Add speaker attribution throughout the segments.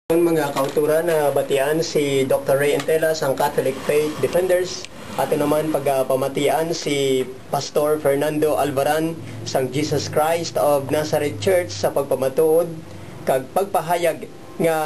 Speaker 1: Mga kauturan na batian si Dr. Ray Entelas, ang Catholic Faith Defenders. Ato naman pagpamatian si Pastor Fernando Alvaran sang Jesus Christ of Nazareth Church sa pagpamatuod kag pagpahayag nga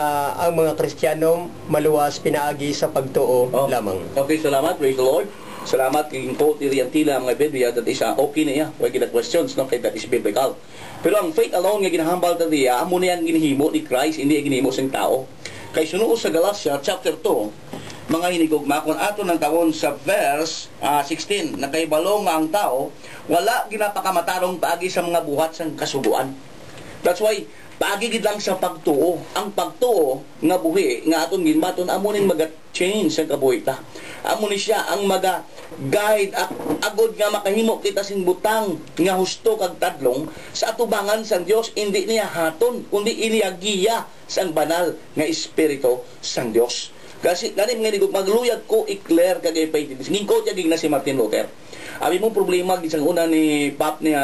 Speaker 1: ang mga Kristiyano maluwas pinaagi sa pagtuo lamang.
Speaker 2: Okay, salamat. Praise the Lord. Salamat kay quote ni Antila mga Biblia that is okay na iya. Wag gina questions no kay that is biblical. Pero ang faith alone nga ginahambal ta diya amo niyan ginhimo ni Christ, hindi ginhimo sing tao. Kay sunuo sa Galatia chapter 2 mga hinigugma kung ato ng tawon sa verse 16 nakaibalo nga ang tao wala ginapakamatarong paagi sa mga buhat sang kasuguan. That's why paagi gid lang sa pagtuo. Ang pagtuo nga buhi nga aton ginmaton amo ning maga-change sa kabuhi ta. Amo ni siya ang maga-guide agod nga makahimo kita sing butang nga husto kag tadlong sa atubangan sang Dios, hindi niya haton kundi iniagiya sang banal nga espiritu sang Dios. Kasi ganin nga magluyag ko i-clear kagay faith. Ngingko tiya na si Martin Luther. Abi mo problema gisang una ni Pap ni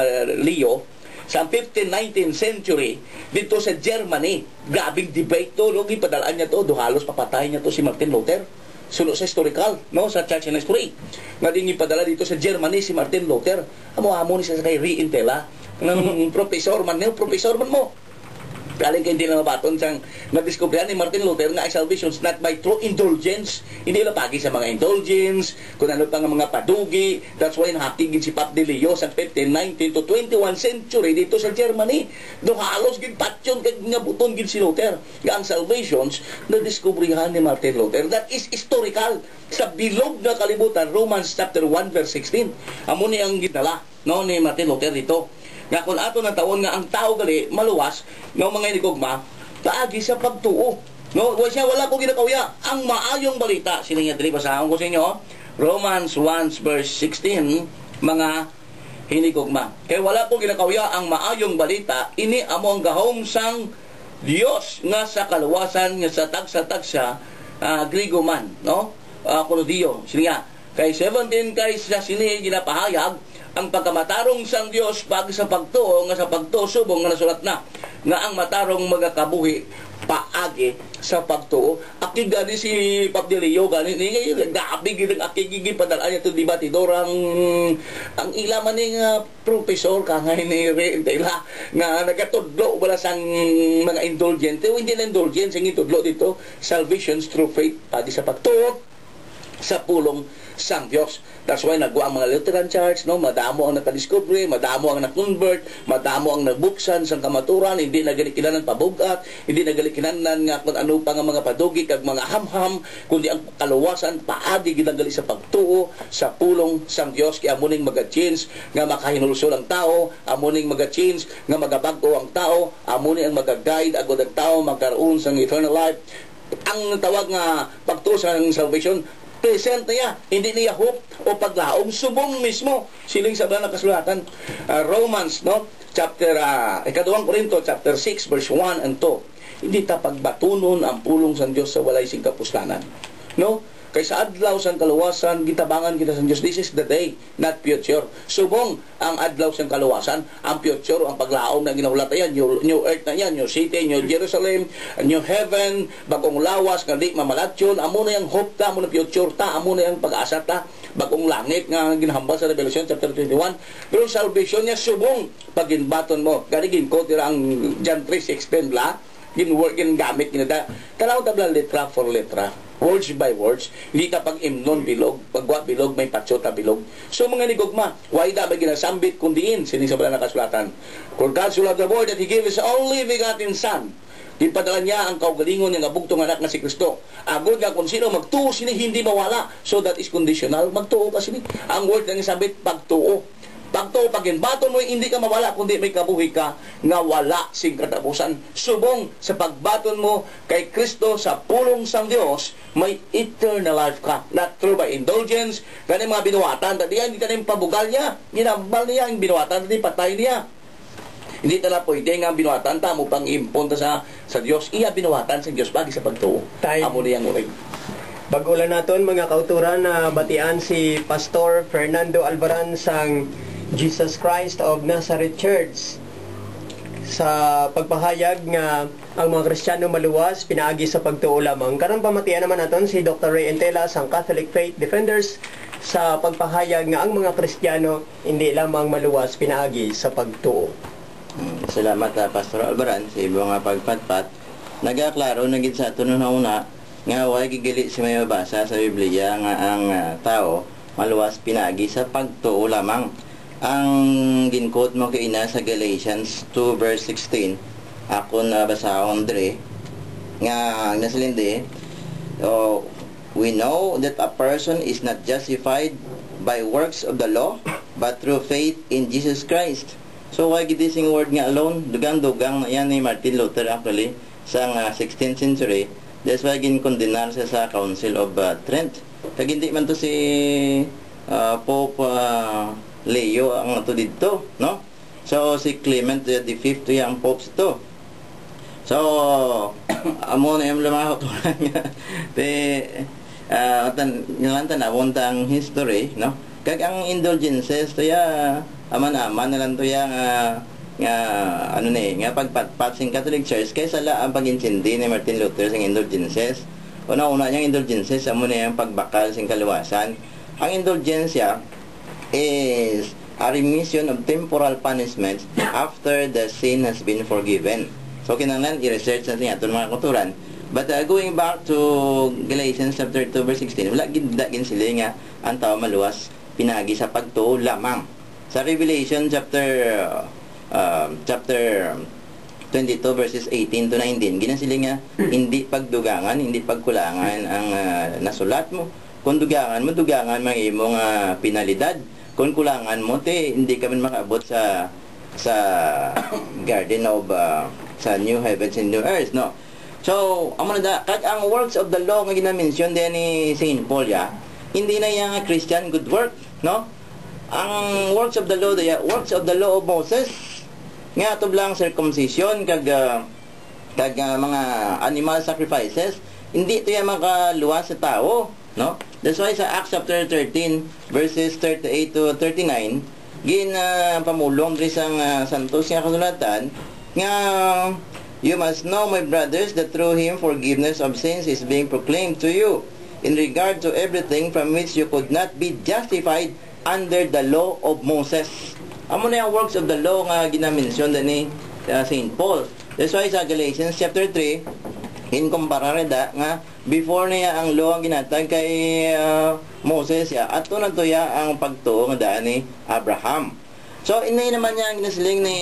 Speaker 2: Leo sa 15th, 19th century, dito sa Germany, grabing debate to, no? Ipadalaan niya to, halos papatay niya to si Martin Luther. Sunod sa historical, no? Sa Church and History. Nga din ipadala dito sa Germany si Martin Luther. Amo-amo ni siya kay Ray Intela, ng professor man mo. Galing kay hindi na mabaton siyang nadiskubrihan ni Martin Luther na salvation is not by true indulgence. Hindi lang pagi sa mga indulgence, kung ano pa nga mga padugi. That's why nahakigin si Pap de Leo sa 15, 19 to 21 century dito sa Germany. Doon halos ginpatyon kag nga buton gid si Luther. Nga ang salvations na diskubrihan ni Martin Luther. That is historical. Sa bilog na kalibutan, Romans chapter 1 verse 16. Amo ni ang ginala no ni Martin Luther dito. Nga kung ato na taon nga ang tao gali maluwas ng mga inigugma paagi sa pagtuo. No, wala ko ginakawya ang maayong balita. Sino nga diri basahon ko sa inyo? Romans 1 verse 16 mga hinigugma. Kay wala ko ginakawya ang maayong balita ini amo ang gahom sang Dios nga sa kaluwasan nga sa tagsa Griego man, no? Kuno Dio. Sino nga kay 17 kay sa sini ginapahayag ang pagkamatarong sang Dios pag sa pagtuo nga sa pagtuo subong nga nasulat na nga ang matarong magakabuhi paagi sa pagtuo. Aki gani si Pap de Leo gani ni gabi gid akigigi padalaan niya to debatidor ang ilaman ni nga professor kangay ni Rentela nga nagatudlo wala sang mga indulgente o hindi na indulgence ang itudlo dito salvation through faith paagi sa pagtuo sa pulong sang Dios. That's why nagwa ang mga Lutheran Church, no? Madamo ang nakadiscovery, madamo ang na-convert, madamo ang nagbuksan sang kamaturan, hindi nagalikinan pabugat, hindi nagalikinan nga kung ano pa nga mga padugi kag mga hamham, kundi ang kaluwasan paagi ginanggali sa pagtuo sa pulong sang Dios. Kaya amuning maga-change nga makahinulsol ang tao, amuning maga-change nga magabag-o ang tao, amuning ang maga-guide agud ang tao magkaroon sang eternal life. Ang tawag nga pagtuo sa salvation present niya, hindi niya hope o paglaom, subong mismo siling sa banal na kasulatan. Romans, no? Chapter, ikadawang Korinto, chapter 6, verse 1 and 2. Hindi ta pagbatunon ang pulong sa Diyos sa walay sing kapuslanan. No? Kay sa adlaw sang kaluwasan, gitabangan kita sa Diyos. This is the day, not future. Subong ang adlaw sang kaluwasan, ang future, ang paglaom na ginahulata yan, new earth na yan, new city, new Jerusalem, new heaven, bagong lawas, nga di mamalatyon, amo na yung hope ta, amo na future ta, amo na yung pag-asa ta, bagong langit nga ginahambal sa Revelation chapter 21. Pero salvation niya, subong paginbaton mo. Ganigin ko, tira ang John 3:16 la, gingamit, ginada. Kalaw tabla letra for letra. Words by words, hindi ta pag-imnon bilog, pagwa bilog, may patsota bilog. So mga nigugma, why da ba ginasambit kundiin, sining sa banal na kasulatan. For God so loved the world that He gave His only begotten Son. Ginpadala niya ang kaugalingon niya nga bugtong anak na si Kristo. Agod nga kung sino magtuo sini hindi mawala. So that is conditional. Magtuo ka sini. Ang word na nisambit, pagtuo. Pagtuo, paginbaton mo, hindi ka mawala, kundi may kabuhi ka nga wala sing katapusan. Subong sa pagbaton mo kay Kristo sa pulong sang Dios, may eternal life ka. Not through by indulgence, ganyan mga binuwatan, tadiyan, hindi tanim pabugal niya, ginambal niya, ang binuwatan, tadi patay niya. Hindi tala pwede nga binuwatan, tamo pang impunta sa Dios, iya binuwatan sa Dios bagi sa pagtuo. Amo niyang urig.
Speaker 1: Bagulan naton mga kauturan na batian si Pastor Fernando Alvaran sang Jesus Christ of Nazareth Church sa pagpahayag nga ang mga Kristiyano maluwas pinaagi sa pagtuo lamang. Karon pamatian naman naton si Dr. Ray Entela sang Catholic Faith Defenders sa pagpahayag nga ang mga Kristiyano hindi lamang maluwas pinaagi sa pagtuo.
Speaker 3: Salamat Pastor Albaran sa ibong pagpatpat. Nagaklaro na gid sa ato na una nga way gigali si may mabasa sa Biblia nga ang tao maluwas pinaagi sa pagtuo lamang. Ang ginkod mo kay ina sa Galatians 2 verse 16 ako na basahon dre nga nasalindi, we know that a person is not justified by works of the law but through faith in Jesus Christ. So why gidising word nga alone, dugang-dugang na yan ni Martin Luther actually sa 16th century. That's why ginkondenar siya sa Council of Trent. Kag hindi man to si Pope Leo ang ato dito, no? So si Clement the Fifth yang popes to. So amo na yung lamang ko nga tanawon tang history, no? Kag ang indulgences to ya aman-aman na lang to ya nga ano ni nga pagpatpat sing Catholic Church kaysa la ang pag-intindi ni Martin Luther sing indulgences. Una-una niyang indulgences amo na yung pagbakal sing kaluwasan. Ang indulgensya is a remission of temporal punishments after the sin has been forgiven. So kinahanglan i-research natin aton mga kuturan. But going back to Galatians chapter 2 verse 16, wala gid sila nga ang tao maluwas pinagi sa pagtuo lamang. Sa Revelation chapter 22 verses 18 to 19, ginasili nga hindi pagdugangan, hindi pagkulangan ang nasulat mo. Kung dugangan mo, dugangan mga imong penalidad. Kung kulangan mo, hindi ka man makaabot sa garden of sa new heavens and new earth, no? So, amo na kag ang works of the law nga ginamention din ni Saint Paul ya, hindi na yang Christian good work, no? Ang works of the law, the works of the law of Moses nga tublang circumcision kag mga animal sacrifices, hindi to yang makaluwas sa tao, no? That's why sa Acts chapter 13 verses 38 to 39 pamulong diri sang santos nga kasulatan nga you must know, my brothers, that through him forgiveness of sins is being proclaimed to you in regard to everything from which you could not be justified under the law of Moses. Amo na yung works of the law nga ginamention ni Saint Paul. That's why sa Galatians chapter 3 inkumpara da nga before niya ang law ang ginatag kay Moses ya ato na to ya ang pagtuo nga daan ni Abraham. So inay naman niya ang ginasiling ni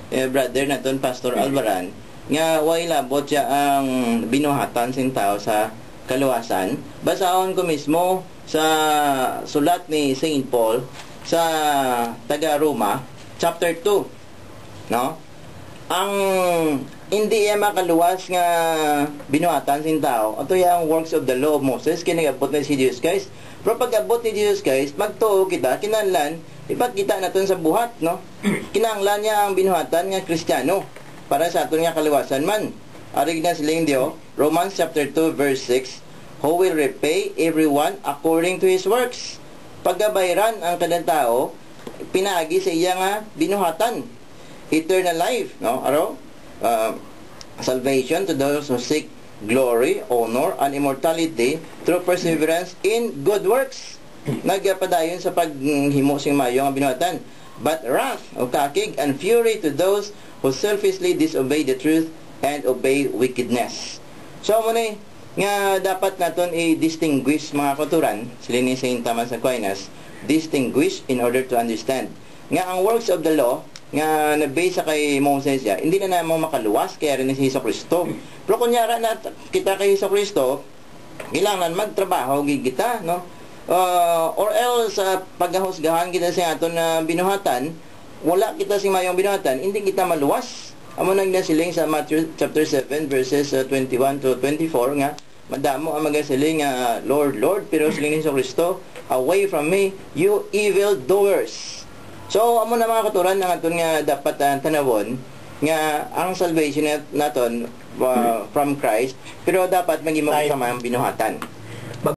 Speaker 3: brother naton Pastor Albaran nga way labot siya ang binuhatan sing tao sa kaluwasan. Basahon ko mismo sa sulat ni Saint Paul sa taga Roma chapter 2, no? Ang hindi iya makaluwas nga binuhatan sing tao ato yang works of the law of Moses kinagabot na si Jesus Christ. Pero pag abot ni Jesus Christ magtuo kita kinahanglan ipakita naton sa buhat, no? Kinahanglan niya ang binuhatan nga Kristiyano para sa aton nga kaluwasan man. Ari na siling dio Romans chapter 2 verse 6, who will repay everyone according to his works. Paggabayran ang kada tao pinaagi sa iya nga binuhatan, eternal life, no? Salvation to those who seek glory, honor, and immortality through perseverance in good works. Nagpadayon sa paghimo sing mayo nga binuhatan, but wrath o kakig and fury to those who selfishly disobey the truth and obey wickedness. So mo ni nga dapat naton i-distinguish mga kuturan sila ni Saint Thomas Aquinas, distinguish in order to understand nga ang works of the law nga na-base sa kay Moses ya, hindi na naman makaluwas kaya rin si Jesucristo. Pero kunyara na kita kay Jesucristo, kailangan magtrabaho gid kita, no? Or else paghahusgahan kita sa aton na binuhatan, wala kita sing mayong binuhatan, hindi kita maluwas. Amo nang nasiling sa Matthew chapter 7 verses 21 to 24 nga madamo ang magasiling nga Lord, Lord, pero siling ni Jesucristo, away from me, you evil doers. So amo na mga katuran ang aton nga dapat tanawon nga ang salvation naton from Christ, pero dapat maging sama ang binuhatan.